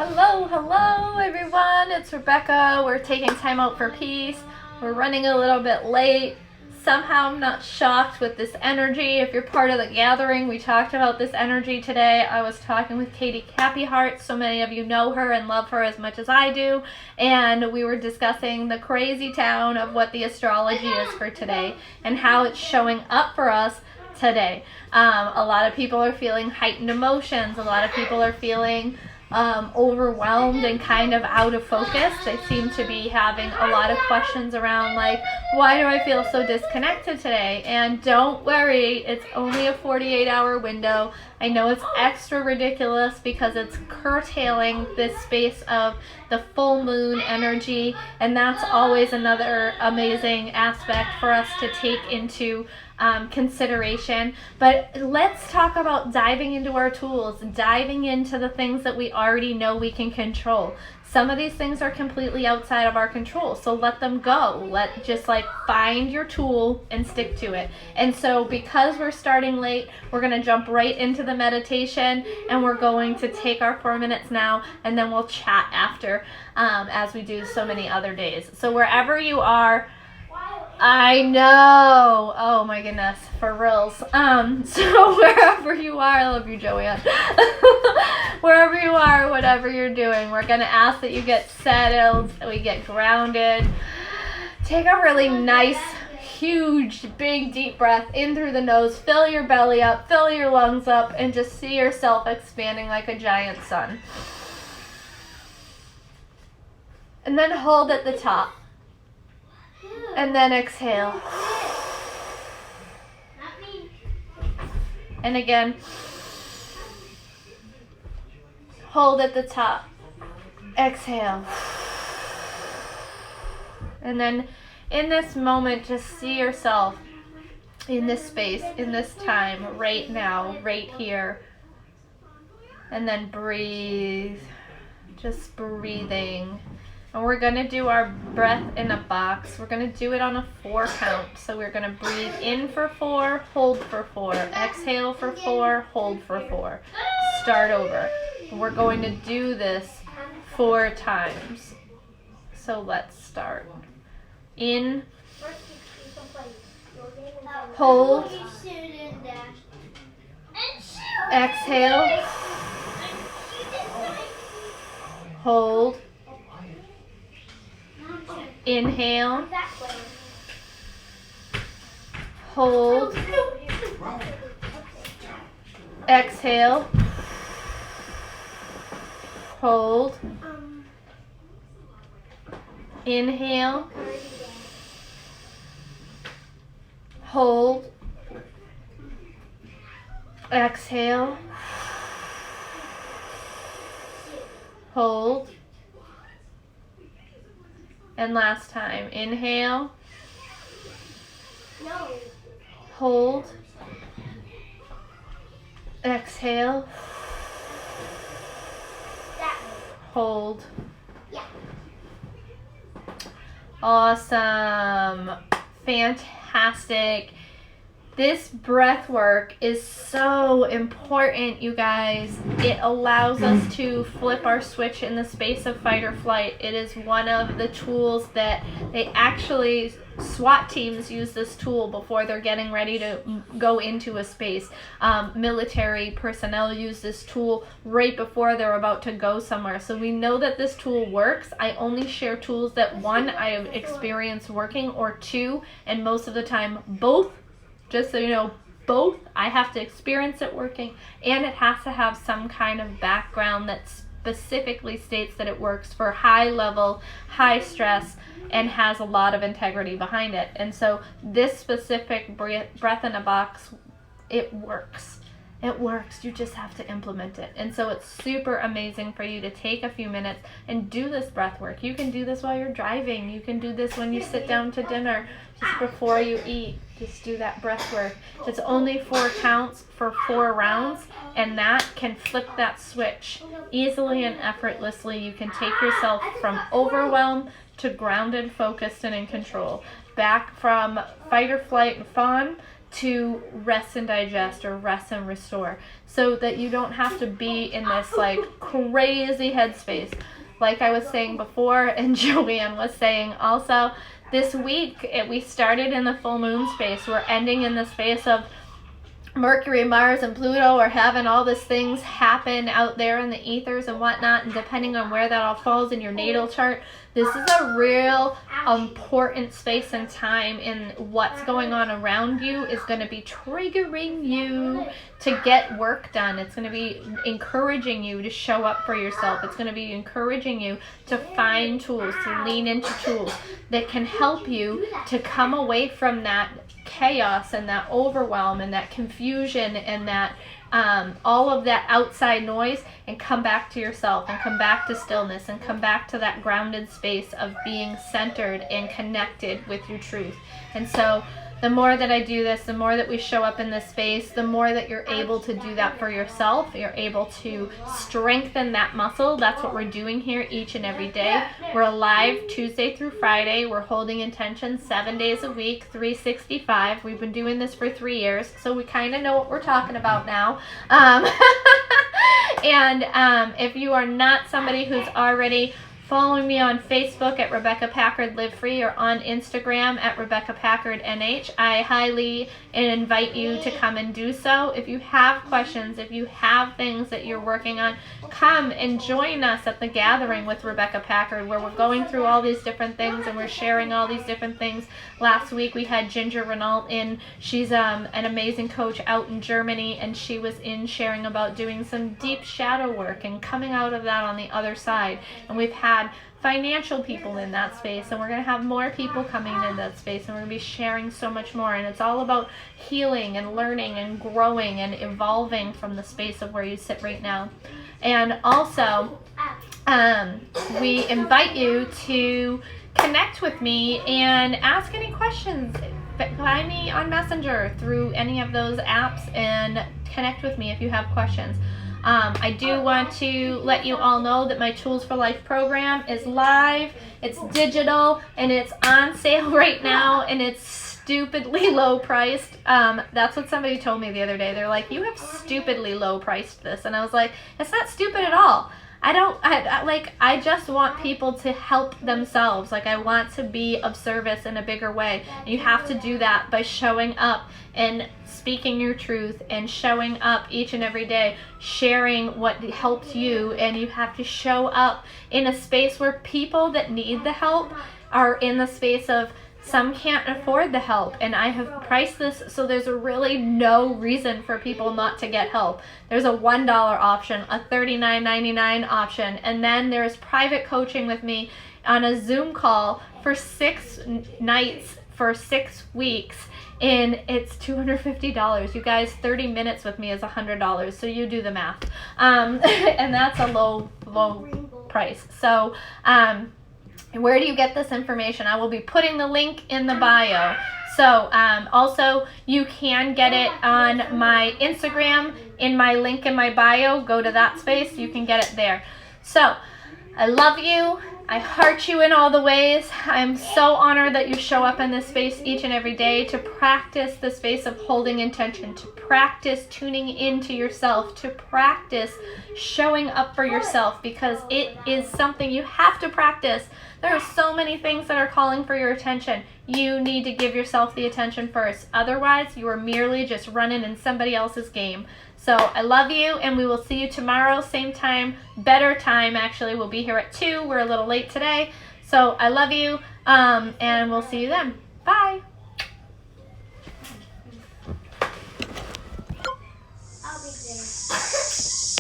Hello everyone, it's Rebecca. We're taking time out for peace. We're running a little bit late. Somehow I'm not shocked with this energy. If you're part of the gathering, we talked about this energy today. I was talking with Katie Cappyheart. So many of you know her and love her as much as I do. And we were discussing the crazy town of what the astrology is for today and how it's showing up for us today. A lot of people are feeling heightened emotions. A lot of people are feeling overwhelmed and kind of out of focus. They seem to be having a lot of questions around like, why do I feel so disconnected today? And don't worry, it's only a 48-hour window. I know it's extra ridiculous because it's curtailing this space of the full moon energy, and that's always another amazing aspect for us to take into consideration. But let's talk about diving into our tools, diving into the things that we already know we can control. Some of these things are completely outside of our control, so let them go. Just find your tool and stick to it. And so because we're starting late, we're going to jump right into the meditation, and we're going to take our 4 minutes now, and then we'll chat after, as we do so many other days. So wherever you are, I know. Oh my goodness, for reals. So wherever you are, I love you, Joanne. Wherever you are, whatever you're doing, we're gonna ask that you get settled, that we get grounded. Take a really nice, huge, big, deep breath in through the nose. Fill your belly up, fill your lungs up, and just see yourself expanding like a giant sun. And then hold at the top. And then exhale. And again, hold at the top. Exhale. And then in this moment, just see yourself in this space, in this time, right now, right here. And then breathe. Just breathing. And we're going to do our breath in a box. We're going to do it on a 4 count. So we're going to breathe in for 4, hold for 4, exhale for 4, hold for 4. Start over. We're going to do this 4 times. So let's start. In, hold, exhale, hold, inhale, hold, exhale, hold, inhale, hold, exhale, hold. And last time, inhale, hold, exhale, hold. Awesome, fantastic. This breath work is so important, you guys. It allows us to flip our switch in the space of fight or flight. It is one of the tools that SWAT teams use this tool before they're getting ready to go into a space. Military personnel use this tool right before they're about to go somewhere. So we know that this tool works. I only share tools that 1, I have experienced working, or 2, and most of the time both. Just so you know, both. I have to experience it working, and it has to have some kind of background that specifically states that it works for high level, high stress, and has a lot of integrity behind it. And so this specific breath in a box, it works. It works. You just have to implement it. And so it's super amazing for you to take a few minutes and do this breath work. You can do this while you're driving. You can do this when you sit down to dinner, just before you eat. Just do that breath work. It's only 4 counts for 4 rounds, and that can flip that switch easily and effortlessly. You can take yourself from overwhelm to grounded, focused, and in control. Back from fight or flight and fawn to rest and digest, or rest and restore, so that you don't have to be in this like crazy headspace. Like I was saying before, and Joanne was saying also, this week we started in the full moon space. We're ending in the space of Mercury, Mars, and Pluto are having all these things happen out there in the ethers and whatnot, and depending on where that all falls in your natal chart, this is a real important space and time, and what's going on around you is going to be triggering you to get work done. It's going to be encouraging you to show up for yourself. It's going to be encouraging you to find tools, to lean into tools that can help you to come away from that chaos and that overwhelm and that confusion and that all of that outside noise, and come back to yourself, and come back to stillness, and come back to that grounded space of being centered and connected with your truth. And so the more that I do this, the more that we show up in this space, the more that you're able to do that for yourself. You're able to strengthen that muscle. That's what we're doing here each and every day. We're live Tuesday through Friday. We're holding intention 7 days a week, 365. We've been doing this for 3 years, so we kind of know what we're talking about now. And if you are not somebody who's already following me on Facebook at Rebecca Packard Live Free, or on Instagram at Rebecca Packard NH, I highly invite you to come and do so. If you have questions, if you have things that you're working on, come and join us at the gathering with Rebecca Packard, where we're going through all these different things and we're sharing all these different things. Last week we had Ginger Renault in. She's an amazing coach out in Germany, and she was in sharing about doing some deep shadow work and coming out of that on the other side. And we've had financial people in that space, and we're going to have more people coming in that space, and we're going to be sharing so much more. And it's all about healing and learning and growing and evolving from the space of where you sit right now. And also we invite you to connect with me and ask any questions. Find me on Messenger through any of those apps and connect with me if you have questions. I do want to let you all know that my Tools for Life program is live, it's digital, and it's on sale right now, and it's stupidly low priced. That's what somebody told me the other day. They're like, you have stupidly low priced this. And I was like, it's not stupid at all. I just want people to help themselves. Like, I want to be of service in a bigger way. And you have to do that by showing up and speaking your truth and showing up each and every day, sharing what helps you. And you have to show up in a space where people that need the help are in the space of, some can't afford the help, and I have priced this so there's really no reason for people not to get help. There's a $1 option, a $39.99 option, and then there's private coaching with me on a Zoom call for 6 nights for 6 weeks, and it's $250. You guys, 30 minutes with me is $100, so you do the math. And that's a low price. So where do you get this information? I will be putting the link in the bio. So also, you can get it on my Instagram, in my link in my bio. Go to that space. You can get it there. So I love you. I heart you in all the ways. I'm so honored that you show up in this space each and every day to practice the space of holding intention, to practice tuning into yourself, to practice showing up for yourself, because it is something you have to practice. There are so many things that are calling for your attention. You need to give yourself the attention first. Otherwise, you are merely just running in somebody else's game. So I love you, and we will see you tomorrow, same time, better time actually. We'll be here at 2. We're a little late today. So I love you, and we'll see you then. Bye. I'll be there.